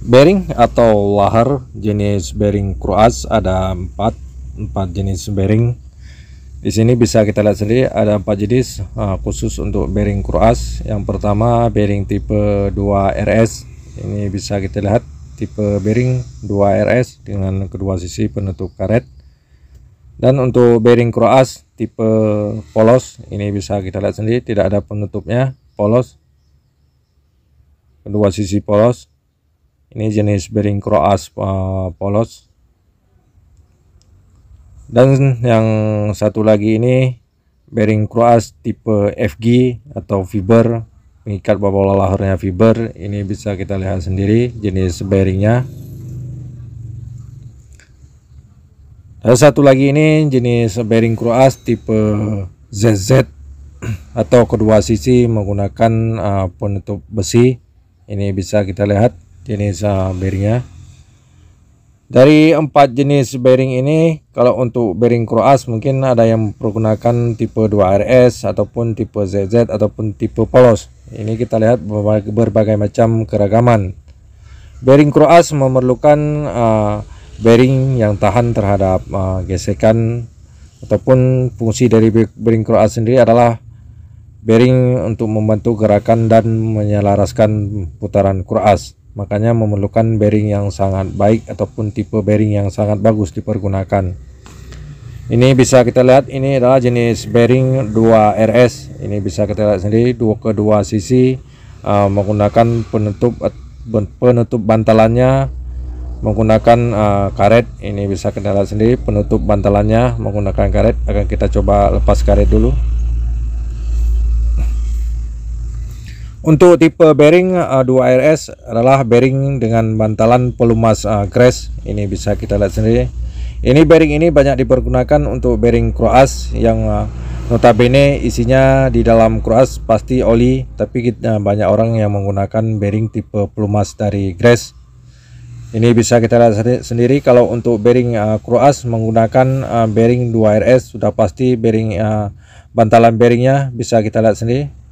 Bearing atau lahar jenis bearing Kruas ada empat jenis bearing. Di sini bisa kita lihat sendiri ada 4 jenis khusus untuk bearing Kruas. Yang pertama bearing tipe 2RS. Ini bisa kita lihat tipe bearing 2RS dengan kedua sisi penutup karet. Dan untuk bearing Kruas tipe polos, ini bisa kita lihat sendiri tidak ada penutupnya, polos. Kedua sisi polos. Ini jenis bearing Kruas polos. Dan yang satu lagi ini bearing Kruas tipe FG atau fiber, pengikat bola laharnya fiber. Ini bisa kita lihat sendiri jenis bearingnya. Dan satu lagi ini jenis bearing Kruas tipe ZZ atau kedua sisi menggunakan penutup besi. Ini bisa kita lihat jenis bearingnya. Dari 4 jenis bearing ini, kalau untuk bearing Kruas mungkin ada yang menggunakan tipe 2RS ataupun tipe ZZ ataupun tipe polos. Ini kita lihat berbagai macam keragaman. Bearing Kruas memerlukan bearing yang tahan terhadap gesekan, ataupun fungsi dari bearing Kruas sendiri adalah bearing untuk membantu gerakan dan menyelaraskan putaran Kruas. Makanya memerlukan bearing yang sangat baik ataupun tipe bearing yang sangat bagus dipergunakan. Ini bisa kita lihat, ini adalah jenis bearing 2RS. Ini bisa kita lihat sendiri kedua sisi menggunakan penutup bantalannya menggunakan karet. Ini bisa kita lihat sendiri penutup bantalannya menggunakan karet. Akan kita coba lepas karet dulu. Untuk tipe bearing 2RS adalah bearing dengan bantalan pelumas Grace. Ini bisa kita lihat sendiri. Ini bearing ini banyak dipergunakan untuk bearing Kruas yang notabene isinya di dalam Kruas pasti oli, tapi banyak orang yang menggunakan bearing tipe pelumas dari Grace. Ini bisa kita lihat sendiri. Kalau untuk bearing Kruas menggunakan bearing 2RS sudah pasti bearing bantalan bearingnya bisa kita lihat sendiri.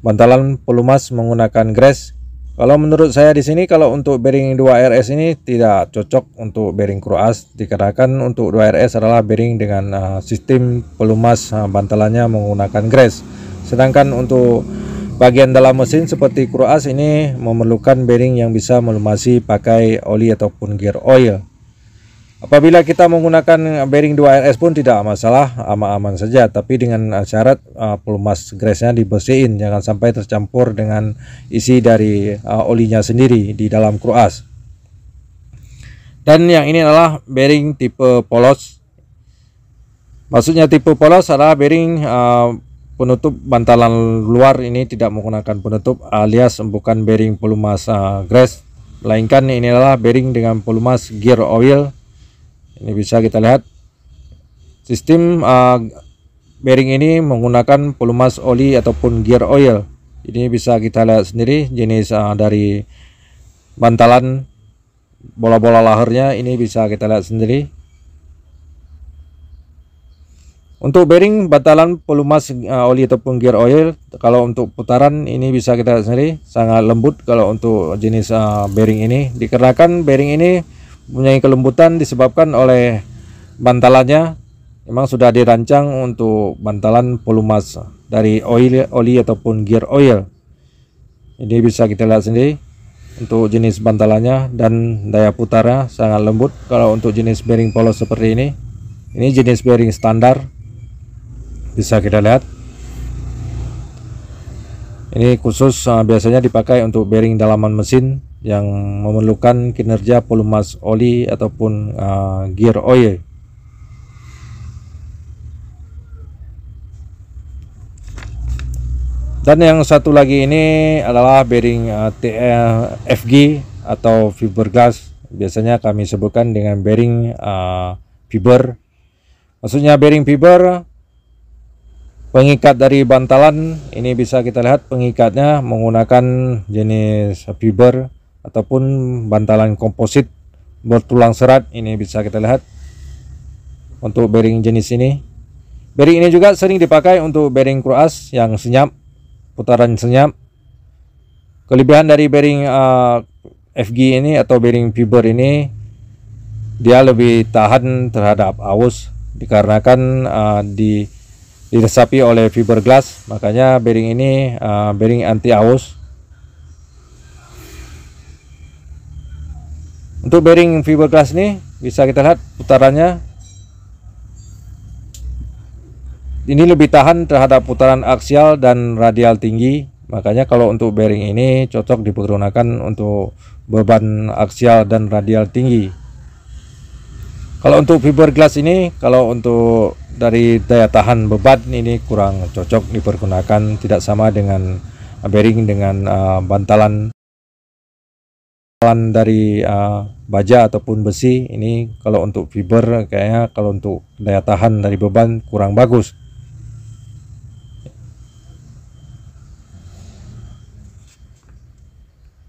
Bantalan pelumas menggunakan Grace. Kalau menurut saya di sini, kalau untuk bearing 2RS ini tidak cocok untuk bearing Kruas, dikarenakan untuk 2RS adalah bearing dengan sistem pelumas bantalannya menggunakan Grace. Sedangkan untuk bagian dalam mesin seperti Kruas ini memerlukan bearing yang bisa melumasi pakai oli ataupun gear oil. Apabila kita menggunakan bearing 2RS pun tidak masalah, aman-aman saja, tapi dengan syarat pelumas Grace-nya dibersihin, jangan sampai tercampur dengan isi dari olinya sendiri di dalam Kruas. Dan yang ini adalah bearing tipe polos. Maksudnya tipe polos adalah bearing penutup bantalan luar ini tidak menggunakan penutup, alias bukan bearing pelumas Grace, melainkan ini adalah bearing dengan pelumas gear oil. Ini bisa kita lihat sistem bearing ini menggunakan pelumas oli ataupun gear oil. Ini bisa kita lihat sendiri jenis dari bantalan bola-bola laharnya. Ini bisa kita lihat sendiri. Untuk bearing bantalan pelumas oli ataupun gear oil, kalau untuk putaran ini bisa kita lihat sendiri sangat lembut. Kalau untuk jenis bearing ini, dikarenakan bearing ini mempunyai kelembutan disebabkan oleh bantalannya memang sudah dirancang untuk bantalan pelumas dari oli ataupun gear oil. Ini bisa kita lihat sendiri untuk jenis bantalannya dan daya putarnya sangat lembut. Kalau untuk jenis bearing polos seperti ini jenis bearing standar, bisa kita lihat. Ini khusus biasanya dipakai untuk bearing dalaman mesin yang memerlukan kinerja pelumas oli ataupun gear oil. Dan yang satu lagi ini adalah bearing FG atau fiberglass. Biasanya kami sebutkan dengan bearing fiber. Maksudnya bearing fiber, pengikat dari bantalan ini bisa kita lihat pengikatnya menggunakan jenis fiber ataupun bantalan komposit bertulang serat. Ini bisa kita lihat untuk bearing jenis ini. Bearing ini juga sering dipakai untuk bearing Kruas yang senyap, putaran senyap. Kelebihan dari bearing FG ini atau bearing fiber ini, dia lebih tahan terhadap arus dikarenakan diresapi oleh fiberglass. Makanya bearing ini bearing anti arus. Untuk bearing fiberglass ini bisa kita lihat putarannya ini lebih tahan terhadap putaran aksial dan radial tinggi. Makanya kalau untuk bearing ini cocok dipergunakan untuk beban aksial dan radial tinggi. Kalau untuk fiberglass ini, kalau untuk dari daya tahan beban ini kurang cocok dipergunakan, tidak sama dengan bearing dengan bantalan dari baja ataupun besi. Ini kalau untuk fiber kayaknya kalau untuk daya tahan dari beban kurang bagus.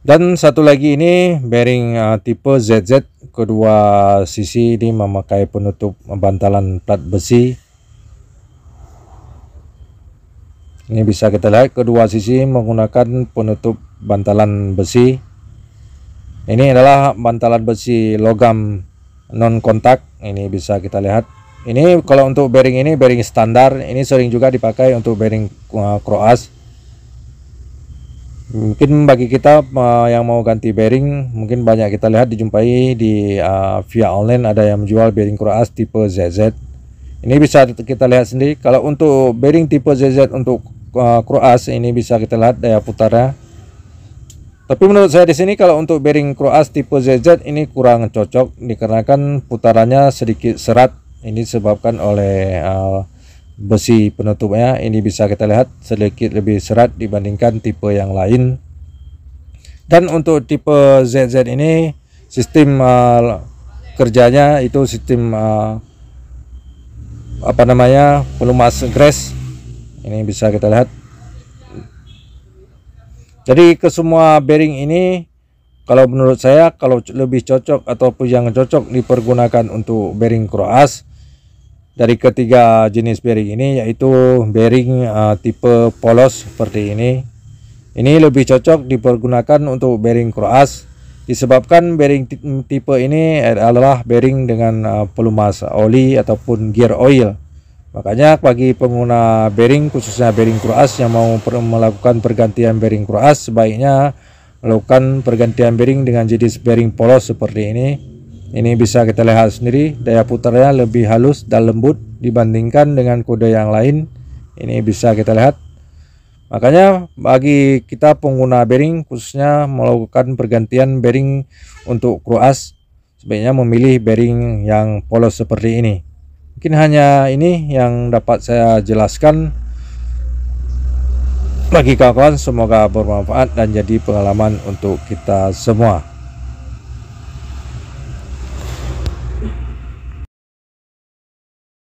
Dan satu lagi ini bearing tipe ZZ, kedua sisi ini memakai penutup bantalan plat besi. Ini bisa kita lihat kedua sisi menggunakan penutup bantalan besi. Ini adalah bantalan besi logam non kontak. Ini bisa kita lihat. Ini kalau untuk bearing ini bearing standar. Ini sering juga dipakai untuk bearing Kroas. Mungkin bagi kita yang mau ganti bearing, mungkin banyak kita lihat dijumpai di via online ada yang menjual bearing Kroas tipe ZZ. Ini bisa kita lihat sendiri. Kalau untuk bearing tipe ZZ untuk Kroas ini bisa kita lihat daya putarnya. Tapi menurut saya di sini kalau untuk bearing Kroas tipe ZZ ini kurang cocok dikarenakan putarannya sedikit serat. Ini disebabkan oleh besi penutupnya. Ini bisa kita lihat sedikit lebih serat dibandingkan tipe yang lain. Dan untuk tipe ZZ ini sistem kerjanya itu sistem pelumas grease. Ini bisa kita lihat. Jadi ke semua bearing ini kalau menurut saya kalau lebih cocok ataupun yang cocok dipergunakan untuk bearing Kroas dari ketiga jenis bearing ini yaitu bearing tipe polos seperti ini. Ini lebih cocok dipergunakan untuk bearing Kroas disebabkan bearing tipe ini adalah bearing dengan pelumas oli ataupun gear oil. Makanya bagi pengguna bearing khususnya bearing Kroas yang mau melakukan pergantian bearing Kroas sebaiknya melakukan pergantian bearing dengan jenis bearing polos seperti ini. Ini bisa kita lihat sendiri daya putarnya lebih halus dan lembut dibandingkan dengan kode yang lain. Ini bisa kita lihat. Makanya bagi kita pengguna bearing khususnya melakukan pergantian bearing untuk Kroas sebaiknya memilih bearing yang polos seperti ini. Mungkin hanya ini yang dapat saya jelaskan bagi kawan-kawan, semoga bermanfaat dan jadi pengalaman untuk kita semua.